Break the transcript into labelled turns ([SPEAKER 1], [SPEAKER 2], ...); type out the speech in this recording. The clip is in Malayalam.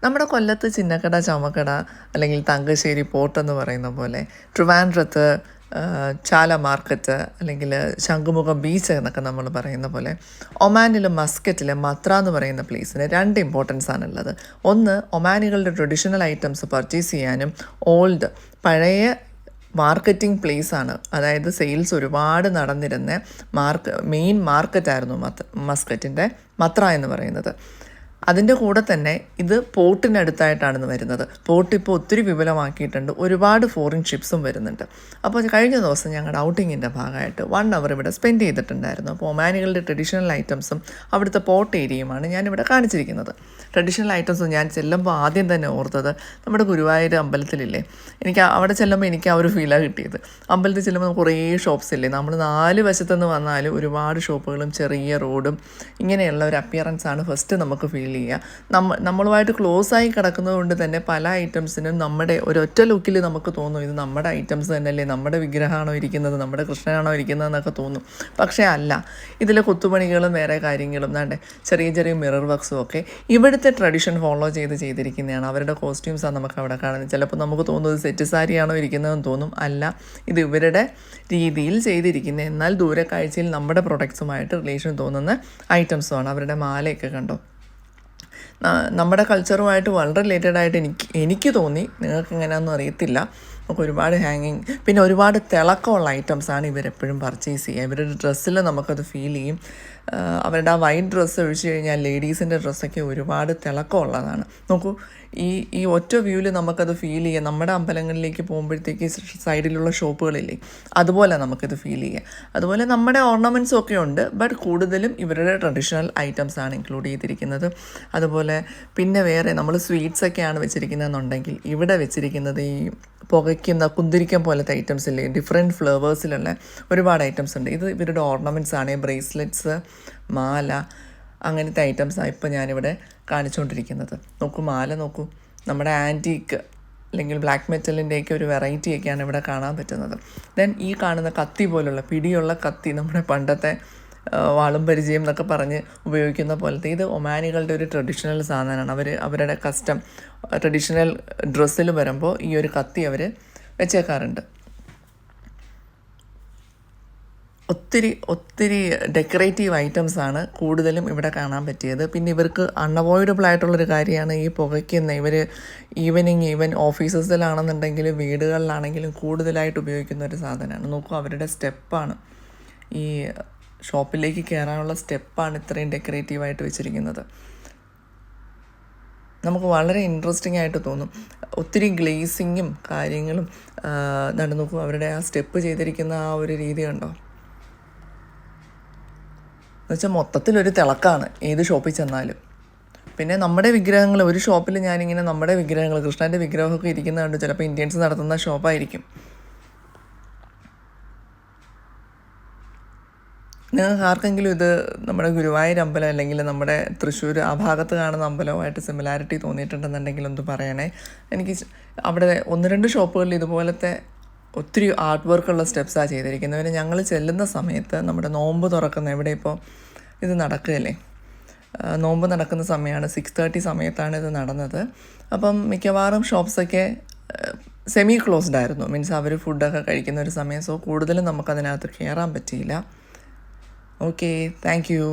[SPEAKER 1] നമ്മുടെ കൊല്ലത്ത് ചിന്നക്കട, ചുമക്കട അല്ലെങ്കിൽ തങ്കശ്ശേരി പോർട്ട് എന്ന് പറയുന്ന പോലെ ട്രിവാൻഡ്രത്ത് ചാല മാർക്കറ്റ് അല്ലെങ്കിൽ ശംഖുമുഖം ബീച്ച് എന്നൊക്കെ നമ്മൾ പറയുന്ന പോലെ ഒമാനിലും മസ്കറ്റിലും മത്ര എന്ന് പറയുന്ന പ്ലേസിന് രണ്ട് ഇമ്പോർട്ടൻസ് ആണുള്ളത്. ഒന്ന്, ഒമാനികളുടെ ട്രഡീഷണൽ ഐറ്റംസ് പർച്ചേസ് ചെയ്യാനും ഓൾഡ് പഴയ മാർക്കറ്റിംഗ് പ്ലേസാണ്. അതായത് സെയിൽസ് ഒരുപാട് നടന്നിരുന്ന മെയിൻ മാർക്കറ്റായിരുന്നു മസ്കറ്റിൻ്റെ മത്ര എന്ന് പറയുന്നത്. അതിൻ്റെ കൂടെ തന്നെ ഇത് പോർട്ടിനടുത്തായിട്ടാണ് വരുന്നത്. പോർട്ട് ഇപ്പോൾ ഒത്തിരി വിപുലമാക്കിയിട്ടുണ്ട്, ഒരുപാട് ഫോറിൻ ഷിപ്സും വരുന്നുണ്ട്. അപ്പോൾ കഴിഞ്ഞ ദിവസം ഞങ്ങളുടെ ഔട്ടിങ്ങിൻ്റെ ഭാഗമായിട്ട് 1 അവർ ഇവിടെ സ്പെൻഡ് ചെയ്തിട്ടുണ്ടായിരുന്നു. അപ്പോൾ ഒമാനികളുടെ ട്രഡീഷണൽ ഐറ്റംസും അവിടുത്തെ പോർട്ട് ഏരിയയുമാണ് ഞാനിവിടെ കാണിച്ചിരിക്കുന്നത്. ട്രഡീഷണൽ ഐറ്റംസ് ഞാൻ ചെല്ലുമ്പോൾ ആദ്യം തന്നെ ഓർത്തത് നമ്മുടെ ഗുരുവായൂർ അമ്പലത്തിലില്ലേ, എനിക്ക് അവിടെ ചെല്ലുമ്പോൾ എനിക്ക് ആ ഒരു ഫീലാണ് കിട്ടിയത്. അമ്പലത്തിൽ ചെല്ലുമ്പോൾ കുറേ ഷോപ്സ് ഇല്ലേ, നമ്മൾ 4 വശത്തുനിന്ന് വന്നാലും ഒരുപാട് ഷോപ്പുകളും ചെറിയ റോഡും ഇങ്ങനെയുള്ള ഒരു അപ്പിയറൻസാണ് ഫസ്റ്റ് നമുക്ക് ഫീൽ ചെയ്യുക. നമ്മളുമായിട്ട് ക്ലോസ് ആയി കിടക്കുന്നത് കൊണ്ട് തന്നെ പല ഐറ്റംസിനും നമ്മുടെ ഒരൊറ്റ ലുക്കിൽ നമുക്ക് തോന്നും ഇത് നമ്മുടെ ഐറ്റംസ് തന്നെയല്ലേ, നമ്മുടെ വിഗ്രഹമാണോ ഇരിക്കുന്നത്, നമ്മുടെ കൃഷ്ണനാണോ ഇരിക്കുന്നതെന്നൊക്കെ തോന്നും. പക്ഷേ അല്ല, ഇതിലെ കൊത്തുപണികളും വേറെ കാര്യങ്ങളും വേണ്ടേ, ചെറിയ ചെറിയ മിറർ വർക്ക്സും ഒക്കെ ഇവിടുത്തെ ട്രഡീഷൻ ഫോളോ ചെയ്തിരിക്കുന്നതാണ്. അവരുടെ കോസ്റ്റ്യൂംസാണ് നമുക്ക് അവിടെ കാണുന്നത്. ചിലപ്പോൾ നമുക്ക് തോന്നുന്നത് സെറ്റ് സാരിയാണോ ഇരിക്കുന്നതെന്ന് തോന്നും. അല്ല, ഇത് ഇവരുടെ രീതിയിൽ ചെയ്തിരിക്കുന്ന, എന്നാൽ ദൂരക്കാഴ്ചയിൽ നമ്മുടെ പ്രൊഡക്ട്സുമായിട്ട് റിലേഷൻ തോന്നുന്ന ഐറ്റംസുമാണ്. അവരുടെ മാലയൊക്കെ കണ്ടോ, നമ്മുടെ കൾച്ചറുമായിട്ട് വളരെ റിലേറ്റഡ് ആയിട്ട് എനിക്ക് തോന്നി. നിങ്ങൾക്ക് എങ്ങനെയാണെന്നും അറിയത്തില്ല. നമുക്ക് ഒരുപാട് ഹാങ്ങിങ്, പിന്നെ ഒരുപാട് തിളക്കമുള്ള ഐറ്റംസാണ് ഇവരെപ്പോഴും പർച്ചേസ് ചെയ്യുക. ഇവരുടെ ഡ്രസ്സിൽ നമുക്കത് ഫീൽ ചെയ്യും. അവരുടെ ആ വൈറ്റ് ഡ്രസ്സ് ഒഴിച്ച് കഴിഞ്ഞാൽ ലേഡീസിൻ്റെ ഡ്രസ്സൊക്കെ ഒരുപാട് തിളക്കമുള്ളതാണ്. നോക്കൂ, ഈ ഒറ്റ വ്യൂവിൽ നമുക്കത് ഫീൽ ചെയ്യാം. നമ്മുടെ അമ്പലങ്ങളിലേക്ക് പോകുമ്പോഴത്തേക്ക് സൈഡിലുള്ള ഷോപ്പുകളില്ലേ, അതുപോലെ നമുക്കിത് ഫീൽ ചെയ്യാം. അതുപോലെ നമ്മുടെ ഓർണമെൻറ്റ്സും ഒക്കെ ഉണ്ട്, ബട്ട് കൂടുതലും ഇവരുടെ ട്രഡീഷണൽ ഐറ്റംസ് ആണ് ഇൻക്ലൂഡ് ചെയ്തിരിക്കുന്നത്. അതുപോലെ പിന്നെ വേറെ നമ്മൾ സ്വീറ്റ്സൊക്കെയാണ് വെച്ചിരിക്കുന്നതെന്നുണ്ടെങ്കിൽ ഇവിടെ വെച്ചിരിക്കുന്നത് ഈ പുകയ്ക്കുന്ന കുന്തിരിക്കം പോലത്തെ ഐറ്റംസ് ഇല്ലേ, ഡിഫറെൻറ്റ് ഫ്ലേവേഴ്സിലുള്ള ഒരുപാട് ഐറ്റംസ് ഉണ്ട്. ഇത് ഇവരുടെ ഓർണമെൻറ്റ്സ് ആണ്, ബ്രേസ്ലെറ്റ്സ്, മാല, അങ്ങനത്തെ ഐറ്റംസാണ് ഇപ്പോൾ ഞാനിവിടെ കാണിച്ചുകൊണ്ടിരിക്കുന്നത്. നോക്കൂ, മാല നോക്കൂ, നമ്മുടെ ആൻറ്റീക്ക് അല്ലെങ്കിൽ ബ്ലാക്ക് മെറ്റലിൻ്റെയൊക്കെ ഒരു വെറൈറ്റിയൊക്കെയാണ് ഇവിടെ കാണാൻ പറ്റുന്നത്. ദെൻ ഈ കാണുന്ന കത്തി പോലുള്ള പിടിയുള്ള കത്തി, നമ്മുടെ പണ്ടത്തെ വാളും പരിചയം എന്നൊക്കെ പറഞ്ഞ് ഉപയോഗിക്കുന്ന പോലത്തെ, ഇത് ഒമാനികളുടെ ഒരു ട്രഡീഷണൽ സാധനമാണ്. അവരുടെ കസ്റ്റം ട്രഡീഷണൽ ഡ്രസ്സിൽ വരുമ്പോൾ ഈ ഒരു കത്തി അവർ വെച്ചേക്കാറുണ്ട്. ഒത്തിരി ഡെക്കറേറ്റീവ് ഐറ്റംസാണ് കൂടുതലും ഇവിടെ കാണാൻ പറ്റിയത്. പിന്നെ ഇവർക്ക് അൺഅവോയ്ഡബിൾ ആയിട്ടുള്ളൊരു കാര്യമാണ് ഈ പുകയ്ക്കുന്ന. ഇവർ ഈവൻ ഓഫീസസിലാണെന്നുണ്ടെങ്കിലും വീടുകളിലാണെങ്കിലും കൂടുതലായിട്ട് ഉപയോഗിക്കുന്ന ഒരു സാധനമാണ്. നോക്കൂ, അവരുടെ സ്റ്റെപ്പാണ്, ഈ ഷോപ്പിലേക്ക് കയറാനുള്ള സ്റ്റെപ്പാണ് ഇത്രയും ഡെക്കറേറ്റീവായിട്ട് വെച്ചിരിക്കുന്നത്. നമുക്ക് വളരെ ഇൻട്രസ്റ്റിംഗ് ആയിട്ട് തോന്നും. ഒത്തിരി ഗ്ലേസിങ്ങും കാര്യങ്ങളും നോക്കൂ, അവരുടെ ആ സ്റ്റെപ്പ് ചെയ്തിരിക്കുന്ന ആ ഒരു രീതി കണ്ടോ, എന്നുവെച്ചാൽ മൊത്തത്തിലൊരു തിളക്കാണ് ഏത് ഷോപ്പിൽ ചെന്നാലും. പിന്നെ നമ്മുടെ വിഗ്രഹങ്ങൾ, ഒരു ഷോപ്പിൽ ഞാനിങ്ങനെ നമ്മുടെ വിഗ്രഹങ്ങൾ, കൃഷ്ണൻ്റെ വിഗ്രഹമൊക്കെ ഇരിക്കുന്നതുകൊണ്ട് ചിലപ്പോൾ ഇന്ത്യൻസ് നടത്തുന്ന ഷോപ്പായിരിക്കും. നിങ്ങൾക്ക് ആർക്കെങ്കിലും ഇത് നമ്മുടെ ഗുരുവായൂർ അമ്പലം അല്ലെങ്കിൽ നമ്മുടെ തൃശ്ശൂർ ആ ഭാഗത്ത് കാണുന്ന അമ്പലവുമായിട്ട് സിമിലാരിറ്റി തോന്നിയിട്ടുണ്ടെന്നുണ്ടെങ്കിൽ ഒന്ന് പറയണേ. എനിക്ക് അവിടെ 1-2 ഷോപ്പുകളിൽ ഇതുപോലത്തെ ഒത്തിരി ആർട്ട് വർക്കുള്ള സ്റ്റെപ്സാണ് ചെയ്തിരിക്കുന്നത്. പിന്നെ ഞങ്ങൾ ചെല്ലുന്ന സമയത്ത് നമ്മുടെ നോമ്പ് തുറക്കുന്ന, ഇവിടെ ഇപ്പോൾ ഇത് നടക്കുകയല്ലേ, നോമ്പ് നടക്കുന്ന സമയമാണ്, 6:30 സമയത്താണ് ഇത് നടന്നത്. അപ്പം മിക്കവാറും ഷോപ്സൊക്കെ സെമി ക്ലോസ്ഡ് ആയിരുന്നു, മീൻസ് അവർ ഫുഡൊക്കെ കഴിക്കുന്ന ഒരു സമയം. സോ കൂടുതലും നമുക്കതിനകത്ത് കയറാൻ പറ്റിയില്ല. Okay, thank you.